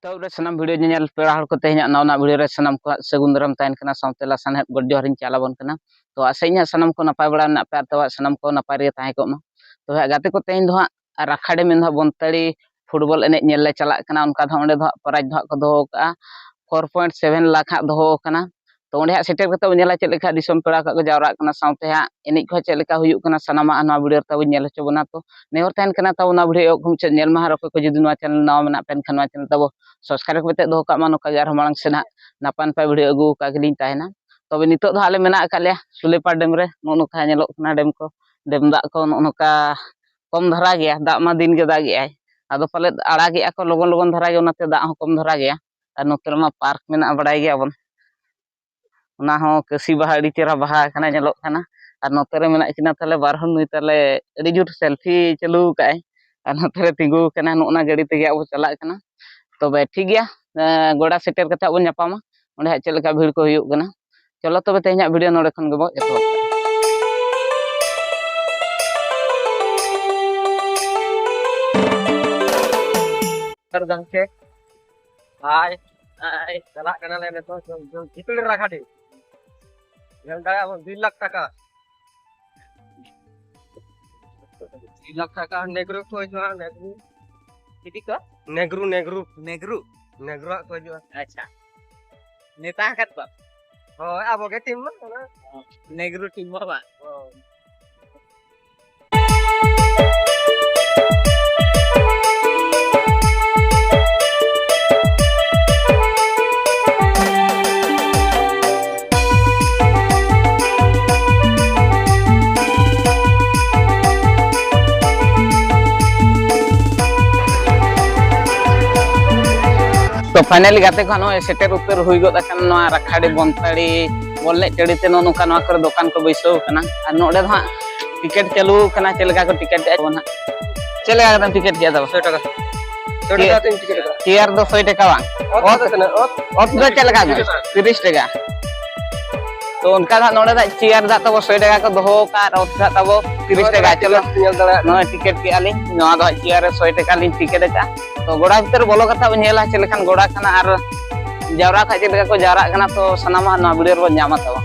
तो सामान video nail पेड़ा हर को तेहना नवा वीडियो रे सामान को सगुन दरम ताइन कना साउते लासान गड जोहरिन चालाबन कना तो आसेኛ सामान को नपाय बड़ा ना पे तो सामान को नपाय रे ताहे को तो गाते को तेहन दो राखाडे में दो बनतड़ी फुटबॉल एने नेल ले चला कना उनका दो ओंडे दो प्राइज दो को दो का 4.7 लाख दो कना तो ओंडे सेटर कते नेला चेक लेखा दिसम पेड़ा को जावरा कना साउते एने को चेक लेखा हुयु कना सनामा ना वीडियो तब नेल चबना तो नेहर ताइन कना तब ना वीडियो को नेल मा रको को जदि ना चैनल नाव मना पेन खनवा चैनल तब सब्सक्राइब करते दो का मान का जार मांग से ना नापान पे वीडियो अगू का गलिन ताहेना तबे नितो दो आले मेना काले सुलेपार डेम रे नोनोका नेलो कना डेम को डेम दा को नोनोका कम धरा गया दा मा दिन के दा गया आदो पाले आड़ा गया को लगन लगन धरा गया ओनाते दा हो कम धरा गया और नोते मा पार्क मेना बड़ाई गया बन ओना हो कसी बाहा अड़ी चेरा बाहा कना नेलो कना और नोते रे मेना किना तले बारहन नुई तले अड़ी जुट सेल्फी चालू काय और नोते रे तिंगु कना नोना गाड़ी ते गया वो चला कना तबे ठीक गया गोड़ा सेटर कथा बन नापामा ओंडे चेक लेका भीड़ को हुयु कना चलो तबे तेहना वीडियो नोडे खन गबो एतो सर गंके हाय हाय चला कना ले तो कितने रखा दे yang kaya 2 लाख টাকা 2 लाख টাকা नेग्रो तो जो नेग्रो किती का नेग्रो नेग्रो नेग्रू नेग्रो तो जो अच्छा नेता हकत बा oh abo ke tim ना नेग्रू टीम बा तो फाइनली गाते को सेटर उतर हुई गद राखाड़ी बनताड़ी बोलने चढ़ीते नोका दुकान को बैसो नोडे दो टिकेट चालू चलका को टिकेट ना चलका टिकेट किया 100 टाका चेयर दो 100 टाका चलका 30 टाका तो उनका नोडे चेयर दा तब 100 टाका को दो तब 30 टाका चलो टिकेट के आली चेयर 100 टाका लिंग टिकेट का तो गोड़ा भीतर बोलो कथा नेला चलेखान गोड़ा कना और जावरा खा चलेका को जावरा कना तो सनामा ना वीडियो रो नामा तबा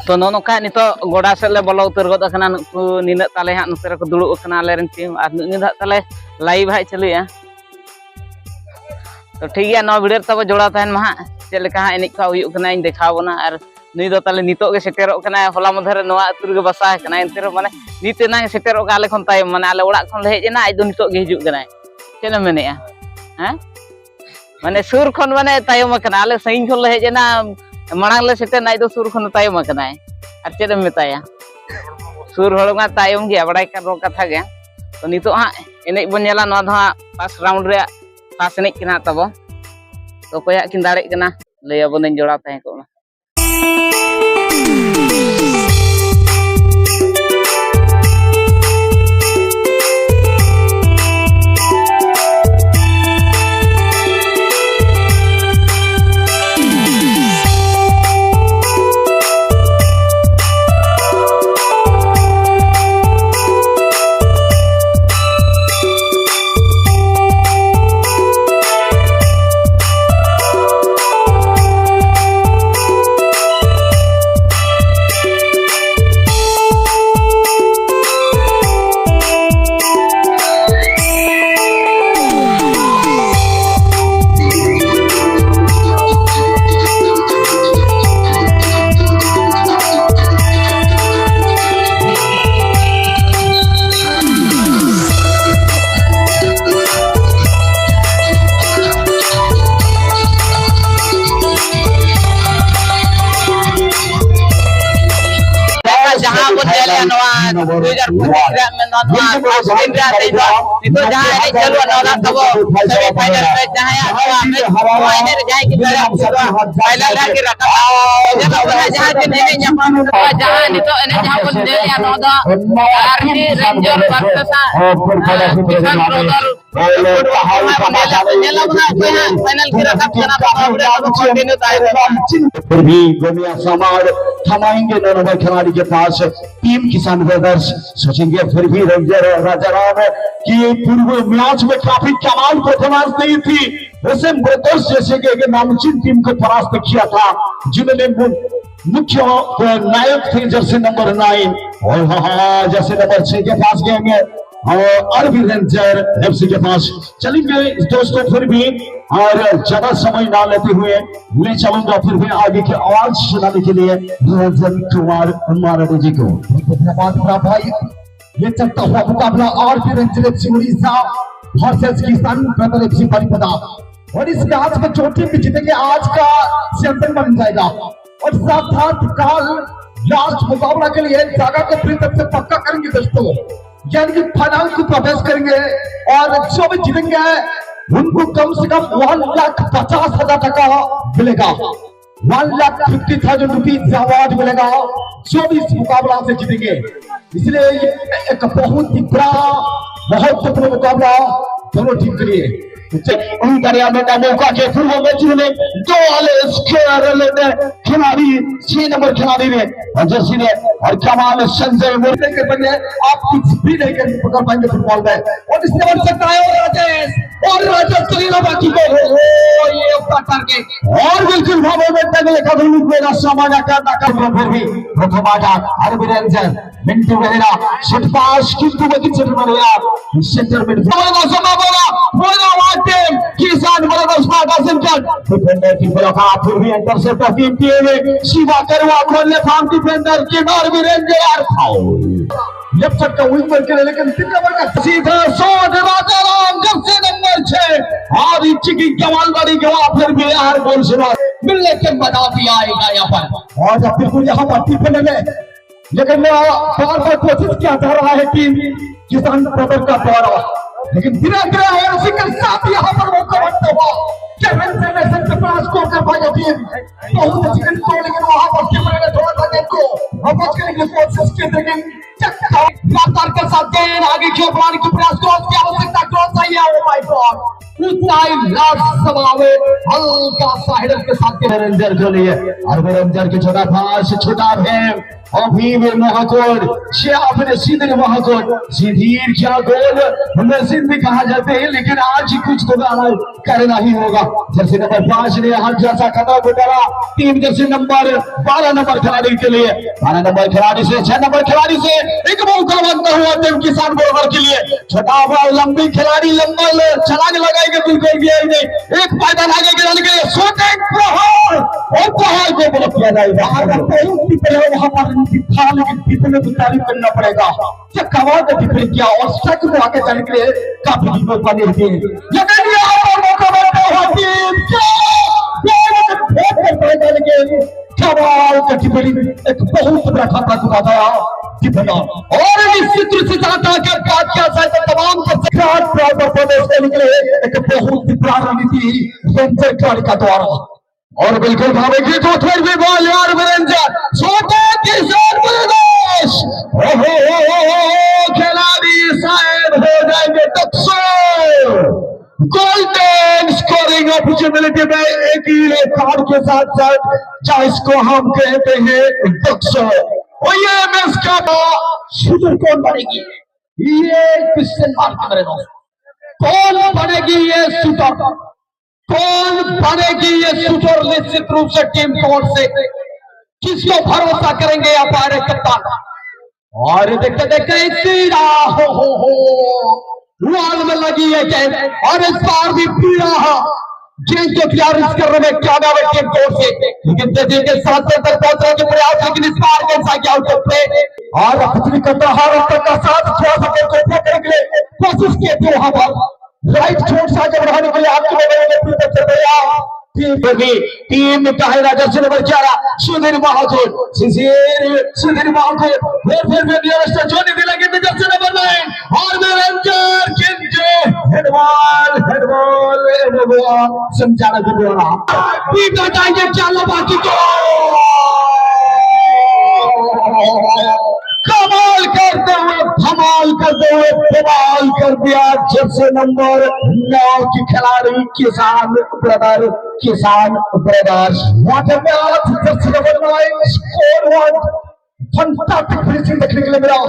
तो नोका नितो गोड़ा से बोलो उतर गदना नीना ताले हाँ नोते को दुड़ुब आले टीम और नुनी ताले लाइव हाई चलुया तो ठीक है ना वीडियो तब जोड़ा तहन मा चलका हाँ एने का हुई देखा बना और नुई दो ताले नितो के सेटेरो होला मधर नवा अतुर के बसा एनते माने नीतना सेटेरो आले खन तायम माने आले ओड़ा खन हेजना आज दो नितो के हिजुग कना चेन मेने हैं माने सुर खन माने तायम आले सही खन हेजना मांग ले सेटे नाई दो सुर खन तायम और चेद मेताया सुर हड़मा तायम गया बड़ा रो कथा गया तो नितो हाँ एने बन नेला नवा दो पास राउंड रे पास एने किना तब तो कोया किन दाड़े कना लय बन जोड़ा तहे को ᱨᱮᱭᱟᱜ ᱱᱚᱣᱟ ᱥᱠᱨᱤᱱ ᱨᱮᱭᱟᱜ ᱱᱤᱛᱚᱜ ᱡᱟᱦᱟᱸ ᱮᱱᱮᱡ ᱪᱟᱹᱞᱩ ᱱᱚᱣᱟ ᱛᱟᱵᱚ ᱥᱮᱢᱤ ᱯᱷᱟᱭᱱᱟᱞ ᱨᱮ ᱡᱟᱦᱟᱸᱭᱟᱜ ᱱᱚᱣᱟ ᱢᱮᱪ ᱱᱚᱣᱟ ᱮᱱᱮᱡ ᱨᱮ ᱡᱟᱦᱟᱸᱭ ᱜᱮ ᱫᱟᱲᱮᱭᱟᱜ ᱯᱷᱟᱭᱱᱟᱞ ᱨᱮ ᱨᱟᱠᱟᱵ ᱧᱮᱞᱚᱜ ᱠᱟᱱᱟ ᱡᱟᱦᱟᱸ ᱛᱤᱱ ᱮᱱᱮᱡ ᱧᱟᱯᱟᱢ ᱡᱟᱦᱟᱸ ᱱᱤᱛᱚᱜ ᱮᱱᱮᱡ ᱡᱟᱦᱟᱸ ᱵᱚᱱ ᱧᱮᱞᱮᱜᱼᱟ ᱱᱚᱣᱟ ᱫᱚ RT ranger versus Kisan brother final की रकम कंटिन्यू फिर भी गोमिया समार थमाएंगे दोनों खिलाड़ी के पास टीम किसान ब्रदर्स सोचेंगे फिर भी रेंजर राजाराम की पूर्व मैच में काफी कमाल परफॉर्मेंस नहीं थी वैसे ब्रदर्स जैसे कि नामचीन टीम को परास्त किया था जिन्होंने मुख्य नायक थे जर्सी नंबर 9 और हाँ जैसे नंबर 6 के पास गएंगे आरबी रेंजर एफसी के पास चलेंगे दोस्तों फिर भी और ज्यादा समय ना लेते हुए ले चलूंगा फिर भी आगे की आवाज सुनाने के लिए रंजन कुमार माराडे जी को धन्यवाद भाई। ये चलता हुआ मुकाबला RB ranger FC Orissa versus Kisan brother FC Baripada और इस मैच में जो टीम जीतेंगे आज का चैंपियन बन जाएगा और साथ साथ कल लास्ट मुकाबला के लिए जगह को पूरी तरह से पक्का करेंगे दोस्तों यानी कि फाइनल को प्रवेश करेंगे और जो भी जीतेंगे उनको कम से कम 1,50,000 टका मिलेगा 1,50,000 रुपीज अवार्ड मिलेगा जो भी इस मुकाबला से जीतेंगे इसलिए एक बहुत ही बड़ा महत्वपूर्ण मुकाबला दोनों टीम के लिए उनका मौका के पूर्व में जिन्होंने 2 खिलाड़ी 6 नंबर खिलाड़ी ने जर्सी ने और कमाल संजय मुर्गे के बने आप कुछ भी नहीं कर पकड़ पाएंगे फुटबॉल में और इसने बन सकता है और राजेश कलीला बाकी को ये पकड़ के और बिल्कुल भावों में तगले कदम मेरा सामना करना फिर भी प्रथम आघात RB ranger Mintu Behera shot pass किंतु विकेट बनेगा सेंटर मिड टीम किसान ब्रदर्स पाटा सेंटर डिफेंडर की बलका फिर भी इंटरसेप्ट ऑफ टीम टीम सीधा करवा खोलने फार्म डिफेंडर के RB ranger foul left side का विंग पर के लेकिन तीन नंबर का सीधा शॉट राजाराम जर्सी नंबर 6 और चिकी कमालवाड़ी गवा फिर भी यार गोल सुना मिलने के बता दिया आएगा यहां पर और जब बिल्कुल यहां पर टिफिन में लेकिन बार-बार कोशिश किया जा रहा है टीम किसान ब्रदर का द्वारा लेकिन धीरे-धीरे और उसी के साथ यहाँ पर मौका बनता हुआ केविन सेनेसन से पास स्कोर कर पाई टीम बहुत अच्छी स्कोर लेकिन वहां पर टीम ने थोड़ा सा गेम को वापस करने की कोशिश की लेकिन चक्का रफ्तार के साथ गेंद आगे की ओर बढ़ाने की प्रयास क्रॉस की आवश्यकता क्रॉस आई है ओ माय गॉड उताई लास्ट समावे हल्का सा हेडर के साथ रेंजर के लिए और रेंजर के छोटा पास छोटा भेम अभी भी महाकोट अपने सीधे महाकोट सीधीर क्या गोल हमें सिंधी कहा जाते हैं लेकिन आज ही कुछ तो करना ही होगा जर्सी नंबर 5 ने हर जैसा कदम उठाया टीम जर्सी नंबर 12 नंबर खिलाड़ी के लिए 12 नंबर खिलाड़ी से 6 नंबर खिलाड़ी से एक मौका बनता हुआ टीम किसान ब्रदर के लिए छोटा बॉल लंबी खिलाड़ी लंबा छलांग लगाएंगे बिल्कुल भी नहीं एक पायदान आगे गिराने के लिए शॉटिंग प्रहार और प्रहार को ब्लॉक किया जाएगा वहां पर लेकिन कितने को तारीफ करना पड़ेगा क्या कमाल का डिफेंस किया और स्ट्राइक को आगे जाने के लिए काफी हिम्मत वाली थी लेकिन यहाँ पर मौका बनता हुआ टीम कमाल का डिफेंस एक बहुत बड़ा खाता दिखाता है और निश्चित रूप से चाहता कि बात क्या शायद तमाम परफॉर्मेंस देने के लिए एक बहुत ही बड़ा रणनीति रेंजर खिलाड़ी का द्वारा और बिल्कुल भावेगी तो फिर भी बॉल यार रेंजर छोटे किसान ब्रदर्स खिलाड़ी शायद हो जाएंगे गोल्डन स्कोरिंग अपॉर्चुनिटी में एक ही कार्ड के साथ साथ चाइस को हम कहते हैं डक्सर और ये मैच का शूटर कौन बनेगी ये क्वेश्चन मार्क मेरे दोस्त कौन बनेगी ये शूटर कौन बनेगी ये शूटर निश्चित रूप से टीम की ओर से किसको भरोसा करेंगे हमारे कप्तान और देखते देखते सीधा हो वॉल में लगी है गेंद और इस बार भी पीड़ा गेंद को तैयार करने में कामयाब है टीम की ओर से लेकिन तेजी के साथ तक पहुंचने के प्रयास लेकिन इस बार गेंद आगे आउट ऑफ प्ले और अपनी कतार का साथ थोड़ा सा गेंद को करने के लिए कोशिश की थी वहां पर राइट छोट से आगे बढ़ाने के लिए आपके टीम टाइरा जर्सी नंबर 11 सुधीर महाजन सुधीर महाजन फिर नियरेस्ट जोनी दिला गिनती जर्सी नंबर 9 और वीरेंद्र किंजे हेडबॉल संचालक द्वारा पीटर टाइगर चाला बाकी को कमाल करते हुए धमाल करते हुए बवाल कर दिया जर्सी नंबर 9 की खिलाड़ी किसान brothers what a match Jersey number 9 score one fantastic finishing देखने के लिए मिला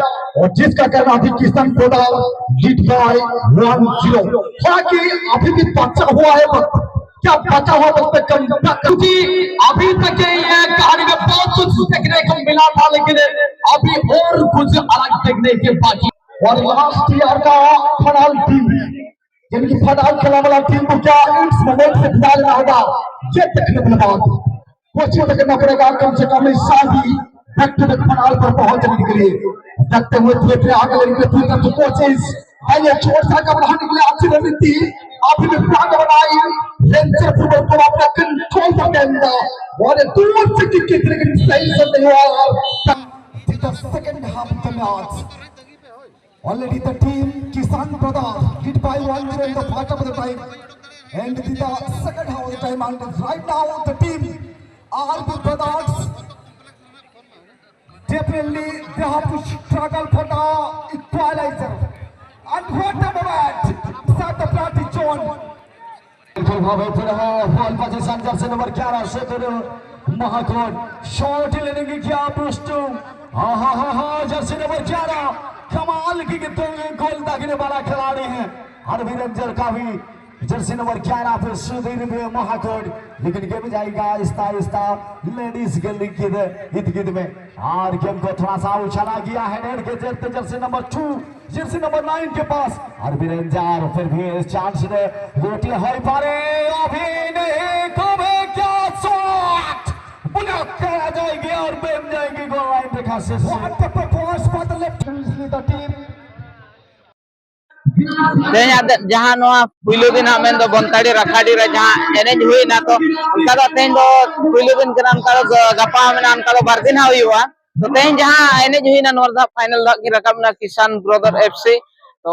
और जिसका कहना थी किसान ब्रदर लीड बाय 1-0 हालांकि अभी भी बचा हुआ है वक्त क्या बचा हुआ वक्त कम क्योंकि अभी तक ये कहानी में बहुत कुछ देखने को मिला था लेकिन अभी और कुछ अलग देखने के बाकी और लास्ट ईयर का फाइनल टीम जिनकी फाइनल खेलने वाला टीम को क्या इस मोमेंट से फिजा लेना होगा ये देखने वाली बात कोशिश करना पड़ेगा कम से कम इस शादी बैक टू बैक फाइनल पर पहुंचने के लिए देखते हुए धीरे आगे लेने के लिए कोशिश पहले छोड़ सा का बढ़ाने के लिए अच्छी रणनीति अभी भी प्लान बनाई रेंजर फुटबॉल को अपना कंट्रोल कर देना और दूर से किक लेकिन सही से नहीं हुआ the second half of the match. Already the team Kisan Brothers lead by 1-0 in the first half of the time. And the second half of the time, and right now the team RB Brothers definitely they have to struggle for the equalizer. And what a moment! Start the party zone. Ball position Jersey number 11 से महाकोट shot लेने की क्या प्रश्न Jersey number 11 कमाल की गोल दागने वाला खिलाड़ी है हर वीरेंद्र का भी जर्सी नंबर 11 पे सुधीर में महाकोट लेकिन गेम जाएगा आहिस्ता लेडीज गली के इर्द गिर्द में और गेम को थोड़ा सा उछाला गया है नेट के जरिए जर्सी नंबर 2 जर्सी नंबर 9 के पास और वीरेंद्र फिर भी इस चांस ने गोटी हाई पारे अभी नहीं कबे क्या शॉट ब्लॉक करा जाएगी और बेम जाएगी गोल लाइन पे खासे what the performance for the left the team जहाँ पुलो दिन मेन बनताड़ी राखाड़ी जहाँ एनेज हुईना तो उनका तेज पुलो दिन गपा मेना बार दिन हुआ तो तेज जहाँ एनेज हुईना फाइनल की रकाबना किसान ब्रदर FC तो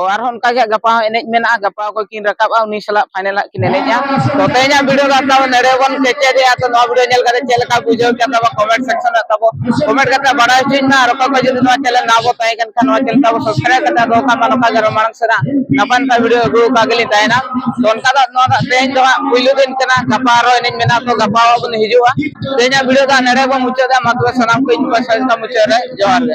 गपा एनेज में गपा को किन रकाबा उनी सला फाइनल किन एनेजा तो तेज वीडियो नड़े बन केचे तो वीडियो नेल करते चेलका बुझे क्या कमेंट सेक्शन में तब कमेंट करते बड़ा चीज और जो चैनल ना बो तय चैनल तब सब्सक्राइब करते दो मांग से नपन का वीडियो अगू का गली तहना तो उनका तेज पुलो दिन गपा एनेज में तो गपा बन हिजुआ तेज वीडियो नड़े बन मुचादा मतलब सनाम को मुचाद जोहार